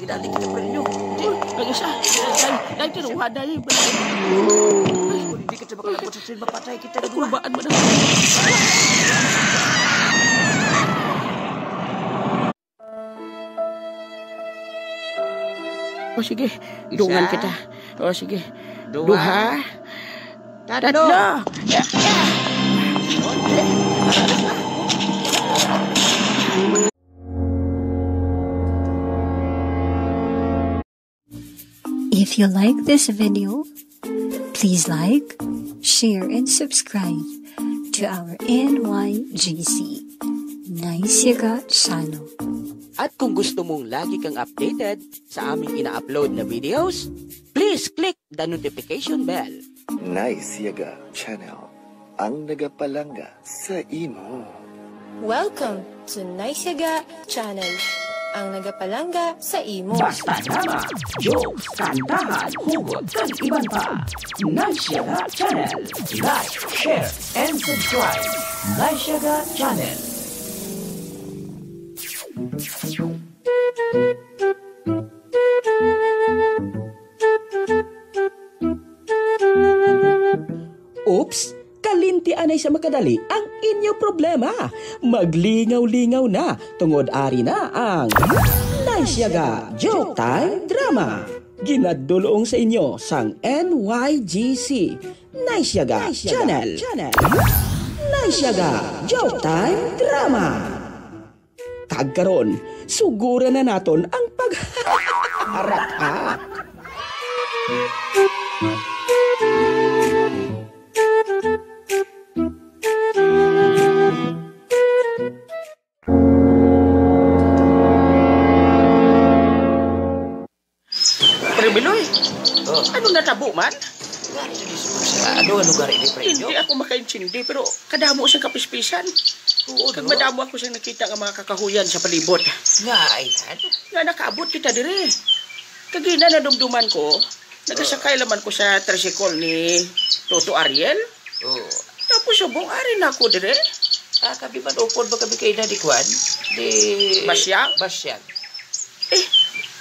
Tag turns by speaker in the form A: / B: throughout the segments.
A: Dali kita prelyo.
B: Ang isa, dahil tinuha dahil.
A: Hindi kita bakal labot sa train mapatay kita dua.
B: Kurubaan mo na. O sige, dungan kita. O sige. Duha. Tatlo.
C: If you like this video, please like, share, and subscribe to our NYGC Nice Yaga channel.
B: At kung gusto mong lagi kang updated sa aming ina-upload na videos, please click the notification bell.
D: Nice Yaga Channel, ang nagapalanga sa imo.
E: Welcome to Nice Yaga Channel, ang nagapalanga sa imo.
B: Basta drama, jokes, kantahan, hugot, at iban pa. Nice Yaga Channel. Like, share, and subscribe. Nice Yaga Channel. Oops! Kalintian ay sa makadali ang inyong problema. Maglingaw-lingaw na tungod ari na ang Nice Yaga Joke Time Drama. Ginadulong sa inyo sang NYGC Nice Yaga Channel. Nice Yaga Joke Time Drama. Kagkaron, sugura na naton ang paghaharak. Biloy, ano natabo man?
A: Ano lugar ini prelyo?
B: Hindi ako makaintindi pero kadamo siyang kapispisan. Kag madamo ako siyang nakita ng mga kakahuyan sa palibot.
A: Nga ay
B: Nga nakaabot kita dire. Kagina na dumduman ko, nagasakay laman ko sa tricycle ni Toto Ariel. Tapos subong ari na ako dire.
A: Kabi man upod ba kabi kayo na di kwan? Di...
B: Basyag?
A: Basyag.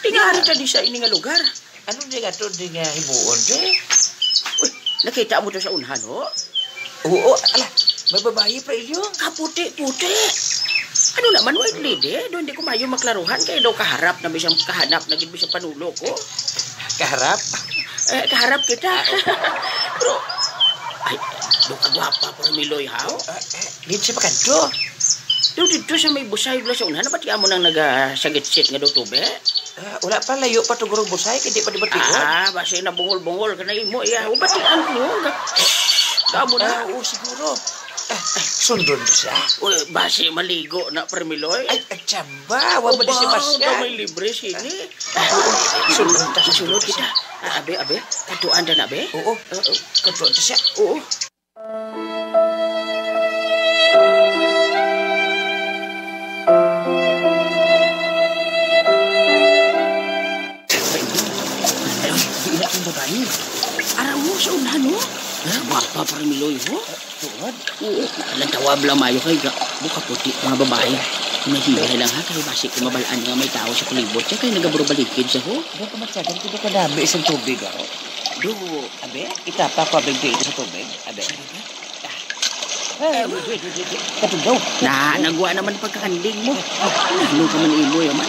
B: Tingari ta di sa ini nga lugar.
A: Anong di nga to di nga hibuon di?
B: Uy, nakita mo to sa unhan, ho?
A: Oo, ala, may babae prelyo.
B: Kaputi-puti. Ano naman, white lady? Doon di ko mayo maklaruhan kayo daw kaharap na bisang kahanap na bisang panulo ko.
A: Kaharap?
B: Kaharap kita. Pero, ay, doon kagwapa para Miloy, ha?
A: Dito sa pakanto.
B: Doon dito sa may busay bula sa unhan, ba't mo nang nagasagit-sit nga daw tube?
A: Wala pa, layo pa tugurong busay, hindi pa dibatikon.
B: Basta na bungol-bungol ka na imo. Batian ko. Gamo na.
A: Oo, siguro. Sundon mo siya?
B: Uy, basi maligo na Permiloy.
A: Ay, tsamba. Huwag mo na si Masya.
B: May libre sini.
A: Sunod
B: kita. Abe. Katuan na, abe?
A: Oo. Katuan siya.
B: Oo. Araw mo sa unahan, ho? Wapa para Miloy, ho?
A: Tuwad?
B: Oo. Nagtawab lang mayo kay buka puti mga babae. Nahihay lang ha, kaya basi kung mabalaan nga may tao sa kulibot siya, kaya nagaburo balikid siya, ho?
A: Doon ka matsagan, kung doon ka dami isang tubig, ho?
B: Do.
A: Abe, itapa ko abing kayo sa tubig. Abe. Katundaw.
B: Nagwa naman pagkakanding mo. Ano ka man imo, yaman?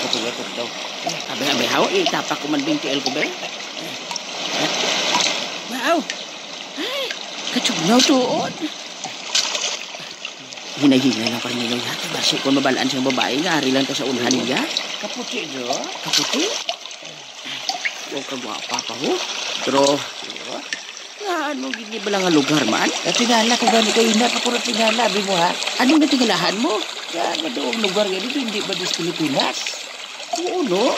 A: Katundaw.
B: Abe, haw, itapa ko man 20L ko, be? Wow! Ay, kachugnaw tuon. Hinay-hinay lang pa rin nila. Basi kung mabalaan siyang babae nga, ari lang ka sa unahan niya.
A: Kaputi, no?
B: Kaputi? Huwag kagwapa pa, ho? Pero, nga, ano, gini ba lang ang lugar, man?
A: Tingala ko gani kayo na, kapura tingala, abi mo, ha?
B: Ano na tingalahan mo?
A: Yan, doong lugar yan, hindi ba dis Pilipinas?
B: Oo, no?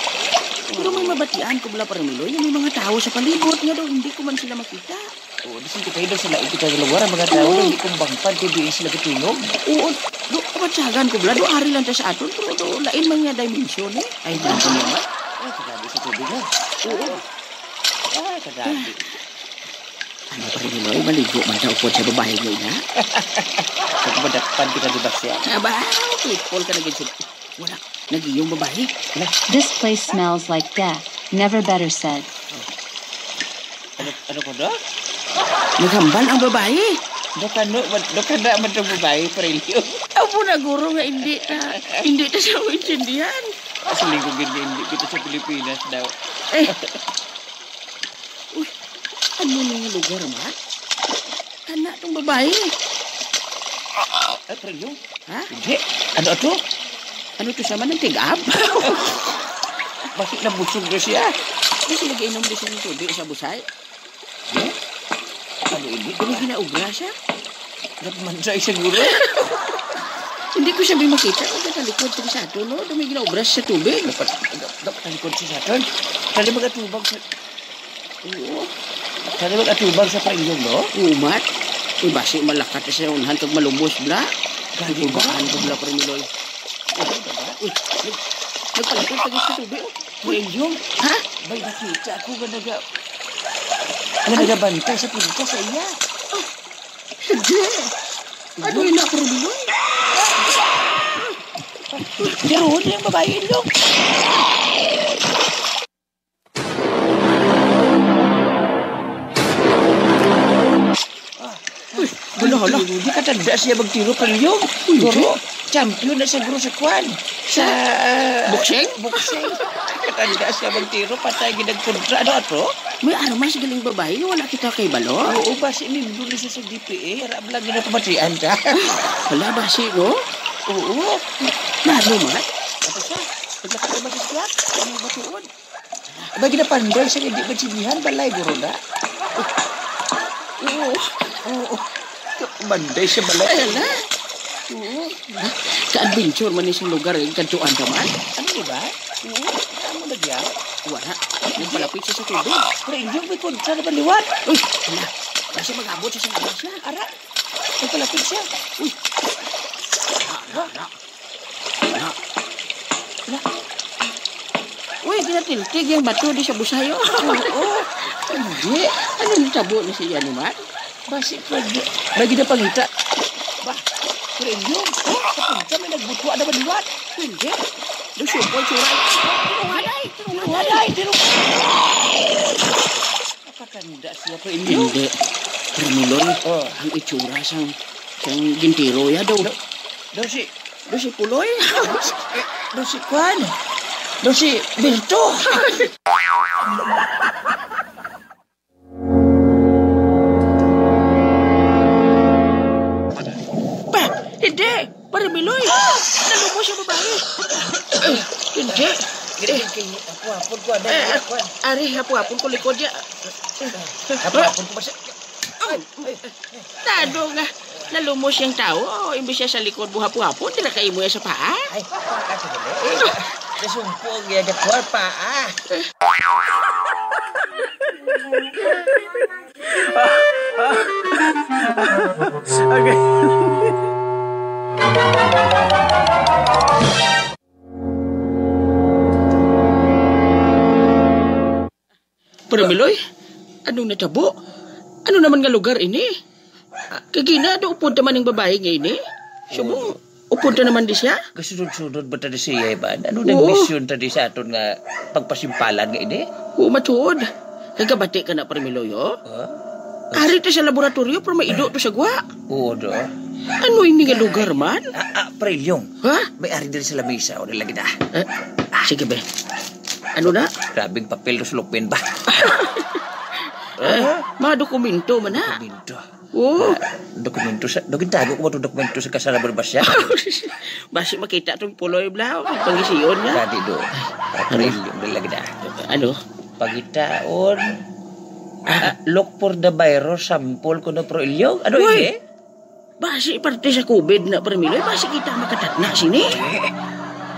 B: Pero may mabatian ko bala para Miloy, may mga tao sa palibot nga daw, hindi ko man sila makita.
A: Oo, disin kita daw sila ikita sa lugar, ang mga tao na hindi kong bangpan, hindi sila katinog.
B: Oo, do, kamatsagan ko bala, do ari lang ta sa aton, pero do, lain man nga dimension, eh. Ay, hindi ko naman.
A: Ay, kagabi sa tubig, ha?
B: Oo.
A: Ay, kagabi.
B: Ano pa rin Miloy, maligo man sa upod sa babae ngayon, ha?
A: Pag madakpan kita di ba siya?
B: Aba, people ka na ganyan. Nagiyong babae.
F: This place smells like death. Never better said.
A: Ano ko do?
B: Naghambal ang babae.
A: Do ka na man itong babae, Prelyo.
B: Amo na guro nga hindi ta siya maintindihan.
A: Kasi lingkong hindi kita sa Pilipinas daw.
B: Uy, ano nga lugar, Mat? Kana tong babae.
A: Prelyo?
B: Ha?
A: Hindi. Ano ito?
B: Ano to sa man ng tig-up?
A: Bakit nabusog na siya?
B: Kasi nag-inom din siya ng tubig sa busay.
A: Ano ini?
B: Kung ginaubra siya.
A: Nagmansay siguro.
B: Hindi ko siya may makita. Huwag ka talikod sa ato, no? Dumi ginaubra siya sa tubig.
A: Dapat talikod siya sa atin. Tali mag-atubang sa...
B: Oo.
A: Tali mag-atubang sa Prelyo, no?
B: Umat. Uy, basi malakat na siya unahan kag malubos, bla. Kagibaan ko, bla, Premiloy. Uy, nagpalikod pag sa tubig.
A: Prelyo?
B: Ha?
A: May nakita ako nagabantay sa pinto sa iya.
B: Sige. Ano yun na, Premiloy?
A: Pero hindi yung babae yun.
B: Hala.
A: Hindi ka tanda siya magtiro Prelyo. Guro, champion na sa guro sa kwan. Sa...
B: Bokseng?
A: Bokseng. Katanda siya magtiro, patay ginagkontra. Ano ato?
B: May armas galing babae nga wala kita kay balo.
A: Oo, basi nimdo na siya sa DPA. Harap lang yun na pamatian ka.
B: Hala, basi, no?
A: Oo.
B: Nano, Mat?
A: Apa siya? Paglakad na ba siya siya? Ano ba tuon? Aba, ginapanday siya hindi magsinihan. Balay, guro na. Oo. Banday siya balay.
B: Hala. Oo. Ka-adventure man isang lugar, kantuan ka man.
A: Ano diba? Oo. Ano ba diyan?
B: Wala. Yung palapit siya sa tubig.
A: Pero yung may kontra na baliwan.
B: Uy, hala. Kasi mag-abot siya sa labas siya.
A: Ara, may palapit siya.
B: Uy. Uy, ginatiltig yung bato di sa busayo.
A: Oo.
B: Hindi. Ano yung tabo na siya ni Mat?
A: Basi ko, lagi na pangita. Ba, pero yung, sa punta may nagbutwa na baliwan.
B: Hindi. Dusupol suray.
A: Waday, pero... Napakanda siya pero hindi.
B: Hindi. Premiloy, ang itsura siyang gintiro ya daw.
A: Daw si
B: Puloy.
A: Kwan. Daw si Berto.
B: Pa, hindi. Premiloy. Nalubos yung babae. Hindi.
A: Hapon ko, ada kwan.
B: Ari, hapon ko likod niya.
A: Hapon ko ba siya?
B: Tado nga. Nalumos yung tao. Imbis siya sa likod buhapon, tinakain mo yan sa paa.
A: Ay, paa sa dali. Nasumpog yan na kuwar paa.
G: Okay.
B: Premiloy, anong natabo? Ano naman nga lugar ini? Kagina, do upunta man ng babae nga ini? Sumo, upunta naman di siya?
A: Kasunod-sunod ba tadi siya, Iban? Ano nang mission tadi sa aton nga pagpasimpalan nga ini?
B: Oo, matuod. Kagabati ka na, Premiloy, oh? Ari ta sa laboratorio, pero maido to sa gwa.
A: Oo, do.
B: Ano ini nga lugar man?
A: Prelyong.
B: Ha?
A: May ari din sa lamisa. O nilagi na.
B: Sige ba? Ano na?
A: Grabing papel do sulupin ba?
B: Mga dokumento man ha?
A: Dokumento.
B: Oo.
A: Dokumento sa... Dogintago ko ba itong dokumento sa kasarabor ba siya?
B: Basi makita itong puloy blau. Pangisiyon na.
A: Dadi do. Prelyong nilagi na.
B: Ano?
A: Pagitaon. Look for the virus sample ko na Prelyong. Ano
B: Uy!
A: ini?
B: Basi parte sa COVID na Premiloy. Basi kita makatatna sini.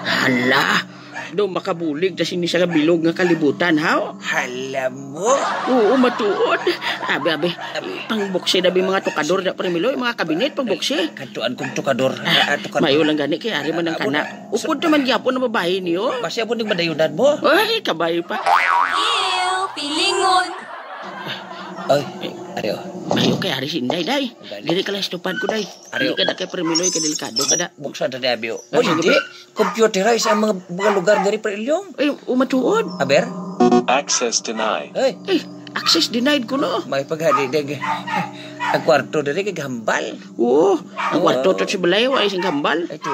B: Hala. Do makabulig na sini sa bilog nga kalibutan, ha?
A: Halam mo.
B: Oo, matuod. Abi. Pangbokse na mga tukador na Premiloy. Mga kabinet, pangbokse.
A: Kantuan kong tukador.
B: Mayo lang gani kay ari man ang kana. Upod naman gyapon na babae niyo.
A: Masya po ning madayunan mo.
B: Ay, kabayo pa.
E: Pilingon.
A: Ay, ayo. Mayo kay Ari Sinday, day.
H: Gali.
A: Dili ka lang stupad ko, day.
H: Ari,
A: Hindi ka na kay Permiloy, ka delikado ka na.
H: Buksan na abi.
A: Ah,
H: O
A: sige
H: hindi. Computerize ang mga lugar dari Pre Ilyong.
A: Ay, umatuod.
H: Aber?
I: Access denied.
H: Ay,
A: Access denied ko, no?
H: may paghadidig. Ang kwarto dari kay gambal.
A: Oo. Ang kwarto to si Balay, wala sing gambal.
H: Ito.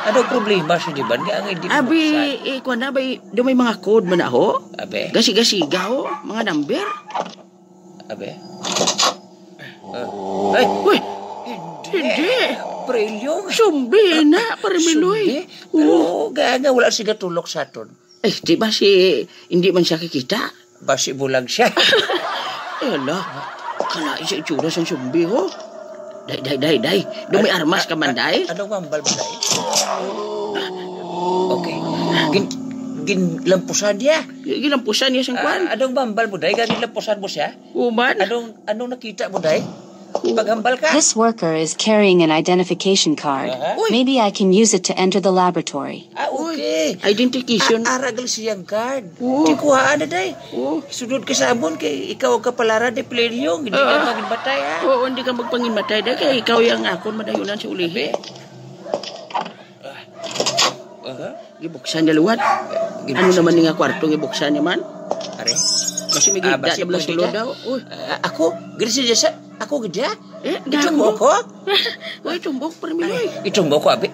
H: Ano problema sa diban nga ang hindi
A: Abi, kuha na ba, do may mga code man ako?
H: Abe.
A: Gasi-gasiga ho, mga number.
H: Abe. Ay,
A: Uy, hindi.
H: Pre Ilyong.
A: Sumbi na, Permiloy.
H: Oo, nga wala siya tulok sa aton.
A: Eh, di ba si, hindi man siya kikita?
H: Basi bulag siya.
A: Eh, ala, kalain siya itsura sa sumbi ho. Day. Do may armas ka man, day?
H: Anong mambal mo day? Okay. Ginlampusan niya.
A: Gilampusan niya siyang kwan.
H: Anong mambal mo day? Ginlampusan mo siya?
A: Uman.
H: Anong nakita mo day? Paghambal ka?
F: This worker is carrying an identification card.
H: Uy.
F: Maybe I can use it to enter the laboratory.
H: Okay.
A: Identification.
H: Aragal siyang card.
A: Oo.
H: Di kuhaan na day.
A: Oo.
H: Sunod ka sa amon kay ikaw ang kapalaran de Plelyong. Hindi ka maging batay ha.
A: Oo, hindi ka magpanginmatay day, kaya ikaw yung akon madayunan si ulihi. Gibuksan niya luwat. Ano naman nga kwartong gibuksan niya man?
H: Are?
A: Kasi may gida
H: basi
A: niya bala
H: pwede
A: sulod
H: ka?
A: daw. Uy,
H: Ako? Giri siya sa... Ako gida?
A: gago.
H: Itumbo ko?
A: Uy, tumbok Permiloy.
H: Itumbo ko abi.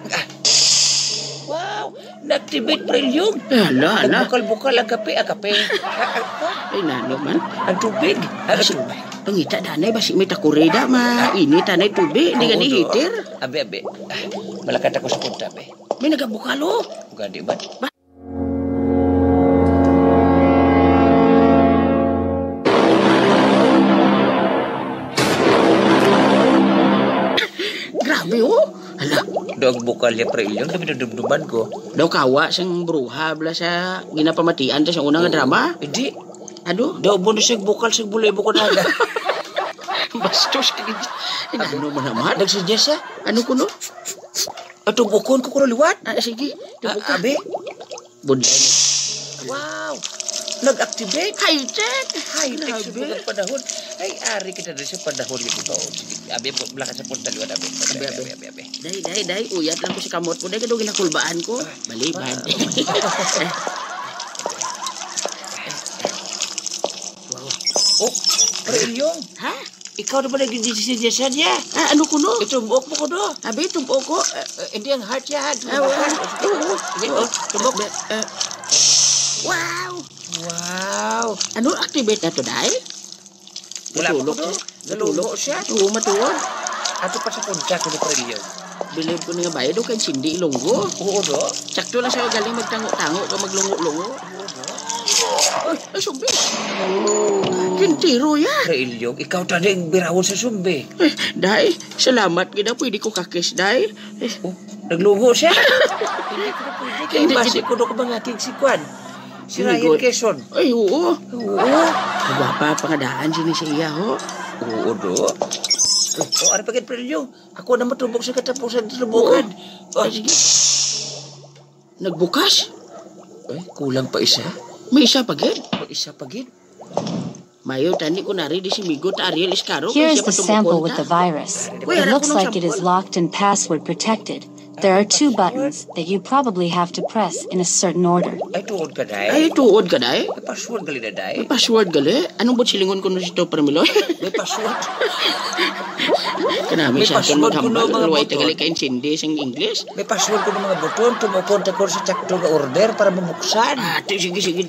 H: Wow! Na-activate Plelyong.
A: Ala.
H: Nagbukal-bukal ang kape.
A: Ay, nano man.
H: Ang tubig. Ang tubig.
A: Pangita danay, basi may takureda, mainit tanay tubig. Hindi gani heater.
H: Abi. Malakat ako sa punta, abi.
A: May nagabukalo.
H: Gadi ba?
A: Grabe, oh. Hala,
H: Dog bukal niya Plelyong. Dumi-dumduman ko.
A: daw kawa siyang bruha bala sa ginapamatian ta sa unang nga drama.
H: Hindi.
A: Ano?
H: Daw mo na siyang bukal sa bulay bukal na.
A: Bastos ka gid. Ano man naman?
H: Nagsuggest siya?
A: Ano kuno?
H: Ato bukon ko kuno liwat.
A: Sige, tubuka.
H: Abi.
A: Bunday.
H: Wow. Nag-activate.
A: High-tech.
H: High-tech sa mga panahon. Ay, ari kita na sa panahon yung ito. Abi, lakas sa punta liwat, abi. Abi.
A: Day. Uyat lang ko si kamot ko. Day, kadong ginakulbaan ko. Balibad.
H: Oh, Plelyong.
A: Ha?
H: Ikaw na ba nag-suggestion niya?
A: Ano kuno?
H: Itumbok mo ko do.
A: Abi, tumbok ko.
H: Hindi ang heart niya.
A: Tumbok. Wow.
H: Wow.
A: Ano activate na to, Day?
H: Wala pa ko
A: Natulog
H: do.
A: siya.
H: Nalulok siya.
A: Oo, matuod.
H: Ato pa sa punta ko ni Plelyong.
A: Bilib ko nga bayad o kay Cindy Ilonggo.
H: Oo do.
A: Sakto lang siya galing magtango-tango ka maglungo-lungo. Ay, sumbi. Kintiro ya.
H: Plelyong, ikaw tadi ang birawon sa sumbi.
A: Day, salamat gina. Pwede ko kakis, Day.
H: Oh, naglungo siya. Hindi ko na pwede. Kaya basi ko do ko mga aking sikwan. Si Ryan Quezon.
A: Ay, oo.
H: Oo.
A: Kagwapa pangadaan siya ho.
H: Oo do. Oh, ano pagkat Plelyong? Ako na matubok sa katapusan sa lubukan. Oh,
A: Ay, sige. Nagbukas?
H: ay, kulang pa isa.
A: May isa pa gid.
H: O isa pa gid.
A: Mayo, tani ko nari di si Migo ta Ariel Iscaro.
F: Here is the sample with the virus. It looks like it is locked and password protected. There are 2 buttons that you probably have to press in a certain order.
H: Ay, tuod ka, day.
A: Ay, tuod ka, Day.
H: May password gali na, day.
A: May password gali. Anong bot silingon ko na si Topper Miloy?
H: May password.
A: Kanami
H: May
A: siya kung
H: password ko
A: maghambal.
H: na mga
A: Luway
H: button.
A: tagali ka insindi sa English.
H: May password ko ng mga buton. Tumukonta ko sa sakto nga order para mabuksan.
A: Sige.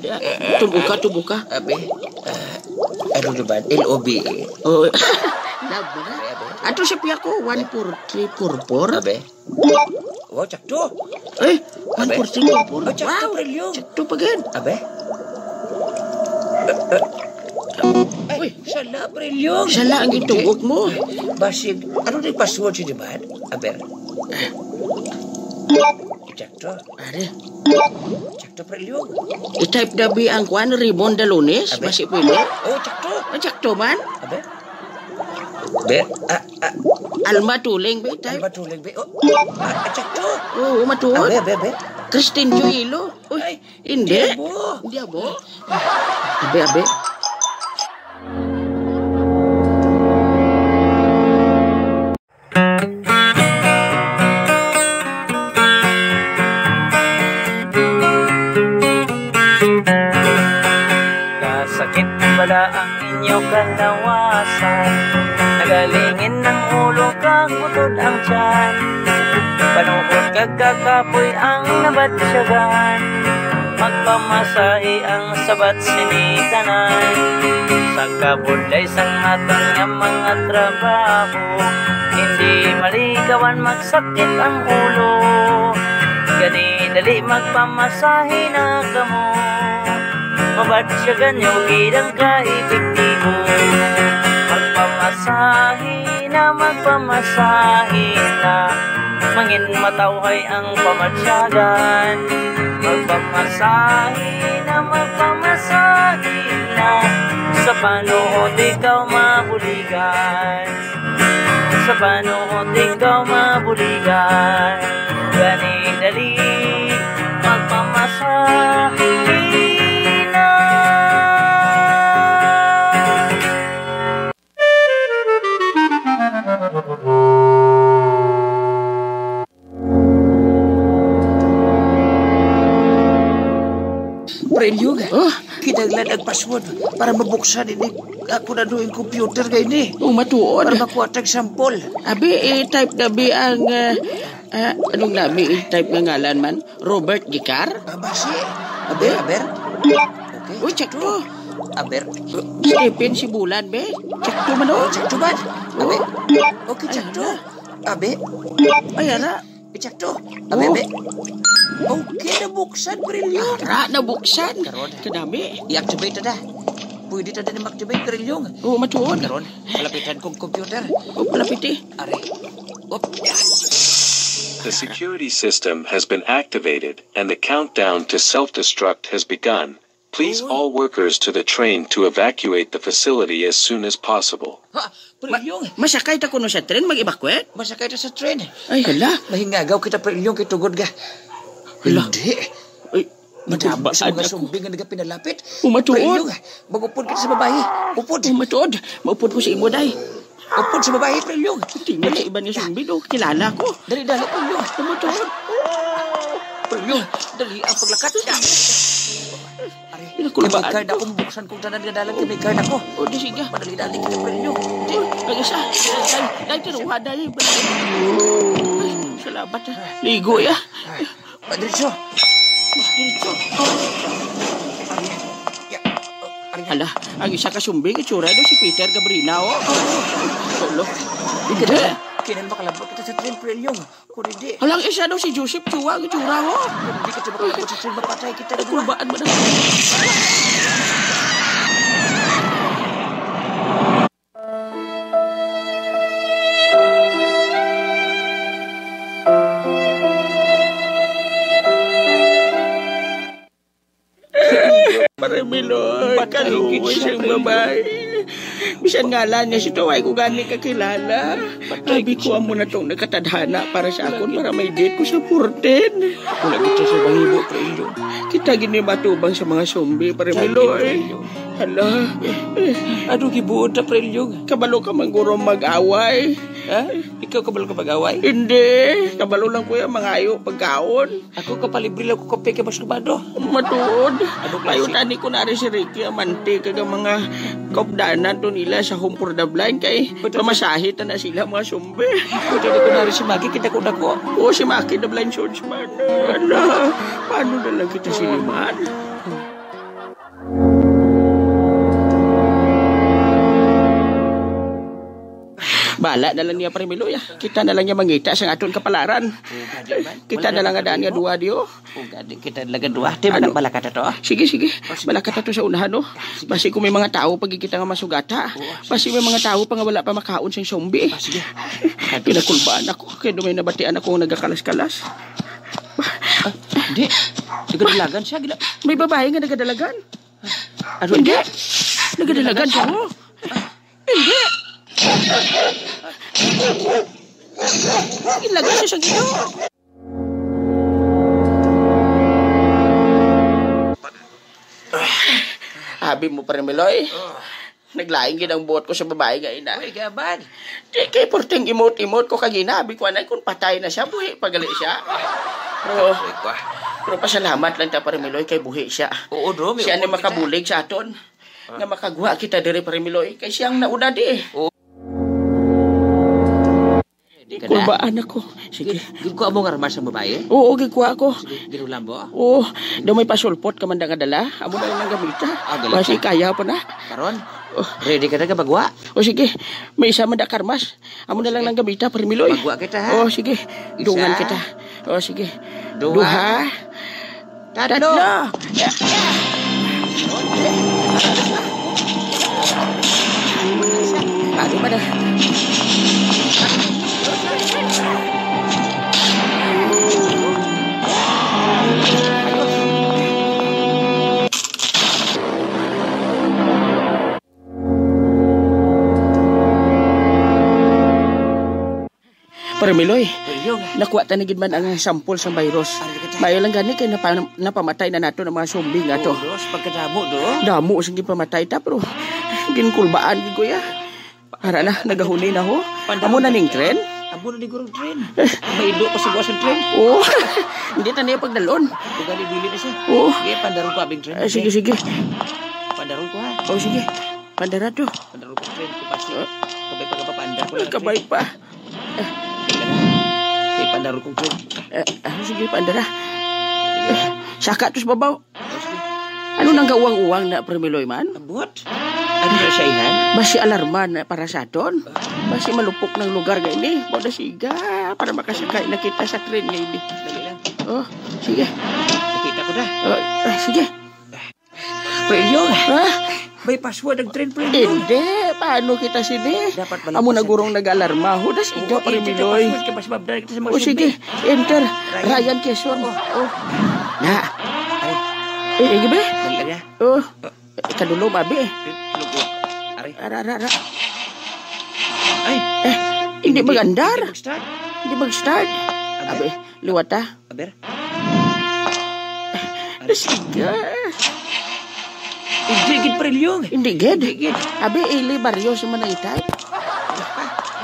A: Tubuka.
H: Abi, ano naman? L-O-B-E.
A: Oh, love mo na. Ato siya piya ko, 14344.
H: Abi. Wow, sakto.
A: Eh,
H: Abe.
A: 14344.
H: Oh, sakto, Plelyong.
A: Sakto pa gid.
H: Abi. Ay, sala, Plelyong.
A: Sala ang gitugok mo.
H: Basig, ano na yung password si Diman? Aber. Sakto.
A: Are,
H: Sakto, Plelyong.
A: i-type na bi ang kwan, Raymond Dalones.
H: Abe.
A: Basi pwede.
H: Oh, sakto.
A: Sakto man.
H: Abi. Be,
A: Alma Tuling ba i-type?
H: matulig be. Oh, sakto.
A: Oo, matuod.
H: Abi.
A: Christine Joilo. Uy,
H: Ay,
A: hindi.
H: abo.
A: Hindi abo. Abe.
J: tiyan. Panuod kagkakapoy ang nabatsyagan, magpamasahe ang sabat sinikanan. Sa kabulay sang atong nga mga trabaho, hindi maligawan magsakit ang ulo. Gani dali magpamasahe na kamo, mabatsyagan yung gidang kaipiktibo. Magpamasahe na, mangin matawhay ang pamatsyagan. Magpamasahe na, sa panuot ikaw mabuligan. Sa panuot ikaw mabuligan. Gani dali magpamasahe na.
A: Prelyog, kinaglan ang password para mabuksan ini ako na doon computer kayo ni.
B: Matuod.
A: Para makuha tag sample.
B: Abi, type na bi ang... anong nabi, type nga ngalan man? Robert Gicar?
A: Basi. Aber. Okay.
B: Uy, check to.
A: Aber.
B: Stephen Sibulan, be. Check to man o.
A: Check to ba? Abe. Okay, check to. Abe.
B: Ay, ara.
A: Check to. Abe. Okay, nabuksan, Prelyog.
B: Ara, nabuksan.
A: Karon.
B: Kadami.
A: I-activate na. Pwede na din mag-activate, Prelyog.
B: Oo, matuod.
A: Karon, palapitan kong computer.
B: O, palapiti.
A: Are. Op.
I: The security system has been activated and the countdown to self-destruct has begun. Please all workers to the train to evacuate the facility as soon as possible.
A: Ha, Prelyog.
B: Masakay ta kuno sa tren, mag-evacuate?
A: Masakay na sa train.
B: Ay, hala.
A: Mahingagaw kita, Prelyog, kay tugod ga.
B: Hala.
A: Hindi.
B: Ay,
A: Madami sa mga
B: ako.
A: sumbing nga nagapinalapit.
B: Umatuod.
A: Prelyog, magupod kita sa babae. Upod.
B: Matuod. Maupod ko sa imo, day.
A: Upod sa babae, Prelyog.
B: Tingnan sa iba niya sumbi, do. Kilala ko.
A: Dali-dali, Prelyog.
B: Matuod.
A: Prelyog, dali ang paglakat. Ari,
B: Pinakulbaan
A: may card
B: ko.
A: ako, buksan kong tanan nga dalang, may card ako.
B: O, di sige.
A: Padali-dali kita, Prelyog.
B: Ang isa. Day, tiruha, day. Salamat, ha. Ligo, ya.
A: Diretso.
B: Hala, ang isa kasumbing, itsura doon si Peter Gabrina, o. Solo.
A: Hindi. Kinan makalabot kita sa train, Prelyog. Kung hindi,
B: Hala, ang isa daw si Joseph Chua, ang itsura, o.
A: kung hindi kita makalabot sa train, mapatay kita.
B: Kulbaan mo na. Maramiloy, kaluwi siyang babae. Bisan ngalan niya si Taway ko gani kakilala. Sabi ko amo na itong nakatadhana para sa akon para may date ko sa 14.
A: Wala kita sa bahibo, Prelyog.
B: Kita gini matubang sa mga zombie, Maramiloy. Hala,
A: Ano gibuod na, Prelyog?
B: kabalo ka mangguro mag-away.
A: Ha? Ikaw kabalo ka pag-away?
B: Hindi, kabalo lang ko yung mangayo pagkaon.
A: Ako kapalibre lang ko kape kay mas lumado.
B: Matuod. Layo tani ko na rin si Ricky Amante kaga mga kaupdanan to nila sa Home for the Blind kay pamasahit na sila mga sumbe.
A: Pwede ko na rin si Maki, kita ko na ko.
B: O si Maki the Blind Swordsman. Ala, paano na lang kita siniman? Bala na lang niya Premilo ya. Kita na lang niya mangita sa aton kapalaran. Kita na lang adaan nga duwa diyo.
A: Gadi kita lagan duwa. Di ba
B: Ano?
A: balakata to?
B: Sige. Balakat to sa unahan, no? Basi kung may mga tao pag kita nga masugata. Basi may mga tao pa nga wala pa makaon sa zombie.
A: Sige.
B: Pinakulbaan ako. Kaya dumay nabatian ako nagakalas-kalas.
A: Hindi. Nagadalagan siya. Gila.
B: May babae nga nagadalagan.
A: Ano?
B: Hindi. Nagadalagan siya, oh. Hindi. Ilagay siya sa gito. Habi mo pa rin, Meloy. Naglaing ginang buot ko sa babae nga ina.
A: Uy, gaban.
B: Di kay porting imot-imot ko kagina. Habi ko anay kung patay na siya, buhi pagali siya. Pero pasalamat lang ta pa rin, Meloy, kay buhi siya.
A: Oo, do.
B: Siya na makabulig sa aton. Nga makagwa kita diri pa rin, Meloy. Kay siyang nauna di. Kulbaan ako.
H: Sige. Gikuha mo nga armas ang babae?
B: Oo, gikuha ako.
H: Sige, ginulam mo.
B: Oo, daw may pasulpot ka man nga dala. Amo na lang gamita.
H: Galit
B: Basi
H: ka.
B: kaya pa na.
H: Karon? Ready ka na ka magwa?
B: O sige, may isa man da karmas. Amo na lang ng gamita, Permiloy.
H: Magwa kita ha?
B: O sige, dungan kita. O sige.
H: Duha. Tatlo.
B: Ano ba na? Permiloy, nakuha tanigid man ang sampol sa virus. Mayo lang gani kay napamatay na nato ng mga zombie nga to.
H: Dos, pagkadamo do.
B: Damo sige pamatay ta pero ginkulbaan gid ko ya. Para na nagahuli na ho. Amo na ning tren.
H: Amo na ni gurong tren. Maido pa sa buwas ng tren.
B: Oo. Hindi ta niya pagdalon.
H: Tugan ni bili na siya.
B: Oo.
H: Sige, pandaron ko abing tren.
B: Sige.
H: Pandaron ko ha.
B: Oh sige. Pandara to.
H: Pandaron ko tren ko pasti. Kabay pagpapandar ko lang.
B: Kabay pa.
H: Kay pandaron kong tren.
B: Sige pandara. Saka tos babaw. Ano nang gawang-uwang na Permiloy man?
H: Abot. Ano na siya ihan?
B: Basi alarman na para sa aton. Basi malupok ng lugar nga ini. Boda siga para makasakay na kita sa tren nga ini.
H: Dali lang.
B: Oh, sige.
H: Nakita ko na.
B: Sige.
H: Prelyo.
B: Ha?
H: May password ang tren, Prelyo.
B: Hindi. Paano kita sini?
H: Dapat malapit.
B: Amo nagurong nag-alarma. Huda siga Permiloy.
H: Password ka mas mabdal kita sa mga
B: O sige. Enter. Ryan Quezon. Oh. Na. Gibe?
H: Dali lang ya.
B: Oh. Kadulo mabi.
H: Ari.
B: Ara.
H: Ay.
B: Hindi magandar.
H: Hindi mag-start.
B: Hindi mag-start. Abi, liwat ta.
H: Aber.
B: Siga.
H: Hindi gid Prelyo.
B: Hindi gid. Abi, ili baryo sa manangitay.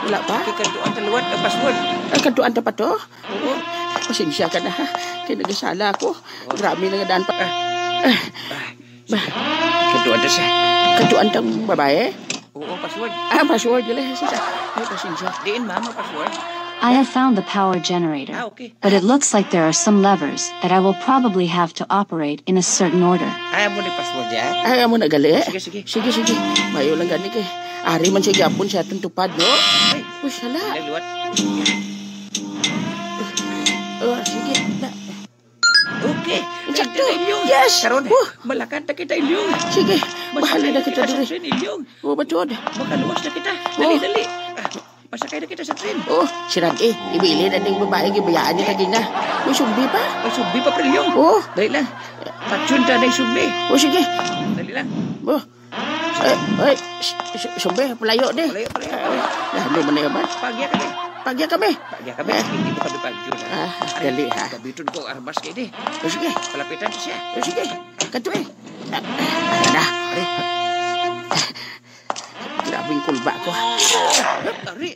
B: Wala pa?
H: Kaduan taluwat ang password.
B: Kaduan ta pa to?
H: Oo.
B: Pasensya ka na ha. Kaya nagasala ako. Grabe na nga daan pa.
H: Kaduan ta siya.
B: Kaduan tang babae?
H: Oo, password.
B: Password. Ay, pasensya.
H: Diin mama password.
F: I have found the power generator,
H: Okay.
F: but it looks like there are some levers that I will probably have to operate in a certain order.
H: Ayaw mo ni password ya?
B: Ay, amo na gali.
H: Sige.
B: Sige. Mayo lang gani kay. Ari man siya gyapon sa atong tupad, no?
H: Ay,
B: sala.
H: Liwat.
B: Sige. Na.
H: Okay.
B: Sakto.
H: Ilyong.
B: Yes.
H: Karon, malakan ta kita Ilyong.
B: Sige. Bahala na kita
H: sa
B: diri.
H: tren Ilyong.
B: Batod.
H: Makaluwas na kita. Dali. Pasakay na kita sa tren.
B: Si Rad ibili na ding babae gibayaan niya kagina. May sumbi pa.
H: May sumbi pa Prelyong. Dali lang. Patsyunta na yung sumbi.
B: Sige.
H: Dali lang.
B: Sumbi, palayo de.
H: Palayo.
B: Ano man na yaman? Pagya kami.
H: Hindi mo kami pagyo na.
B: Dali ha.
H: Kabitun ko armas kayo di.
B: Sige.
H: Palapitan ko siya.
B: Sige. Kato na. Grabing kulba ko.
H: Ari.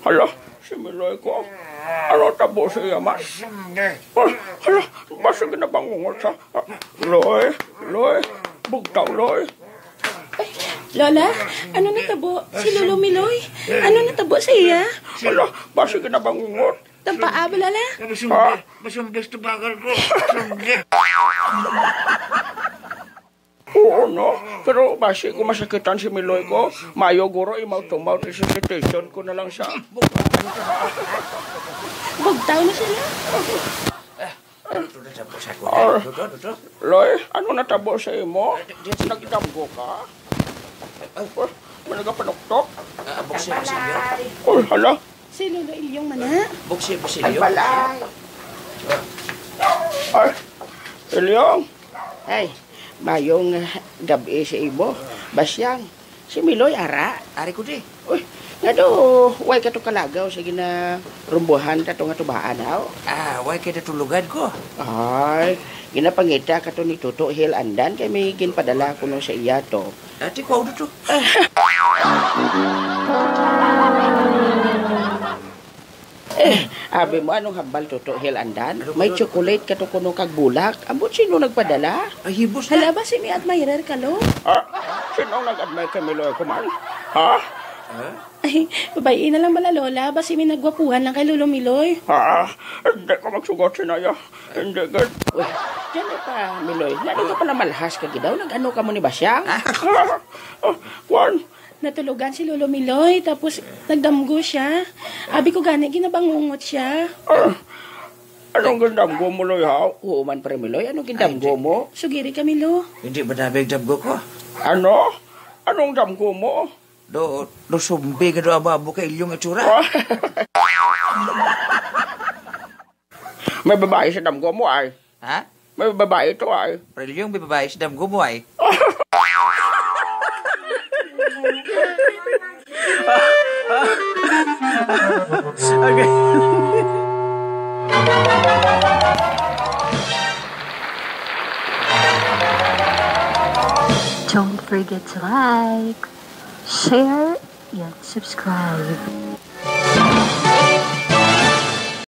B: Hala, si Miloy ko. Ano tabo siya, mas? Hala, basta ginabangungot sa... Loy, bugtaw, Loy.
K: Lola, ano natabo? Si Lolo Miloy? Ano natabo sa iya?
B: Hala, basta ginabangungot.
K: Tampaa ba, Lola?
J: Masumbes to bagal ko.
B: Oo, no? Pero basi kung masakitan si Miloy ko, mayo guro imaw-tumaw resuscitation ko na lang siya.
K: Bugtaw na sila.
B: Loy, ano natabo sa imo? Nagdamgo ka? May nagapanuktok?
H: Buksin.
B: Oh, hala.
K: Si Lolo Ilyong mana?
H: Buksin.
B: Ay, balay. Ay, Ilyong. Ay, mayong gabi sa ibo. Basyang, si Miloy ara.
H: Ari ko di.
B: Uy, nado, way ka to kalagaw sa gina rumbuhan ka to nga tubaan, haw.
H: Way ka tulugan ko.
B: Ay,
A: Ginapangita ka to ni Tuto Hill Andan kay may ginpadala ko no sa iya to.
H: Ati ko to.
A: Abi mo anong hambal Tuto Hill Andan? May chocolate ka to kuno kag bulak. Ambot sino nagpadala?
H: Ay hibos
K: Hala ba si mi admirer ka lo?
A: Sino nag-admire kay Miloy kuman? Ha?
K: Ay, babae na lang bala lola, ba si mi nagwapuhan lang kay Lolo Miloy?
A: Hindi ko magsugot sinaya. Hindi ka. Uy, dyan pa, Miloy. Lalo ka pala malhas ka gidaw. Nag-ano ka mo ni Basyang? Juan?
K: Natulugan si Lolo Miloy, tapos nagdamgo siya. Abi ko gani, ginabangungot siya.
A: Anong gindamgo mo, Loy, ha? Oo man, pre, Miloy. Anong gindamgo mo?
K: Sugiri ka, Milo.
H: Hindi ba nabig damgo ko?
A: Ano? Anong damgo mo?
H: Do sumbi ka do ababo kay ilyong itsura.
A: May babae sa damgo mo, ay.
H: Ha?
A: May babae ito, ay.
H: Pero ilyong babae si damgo mo ay.
G: Okay.
C: Don't forget to like, share, and subscribe.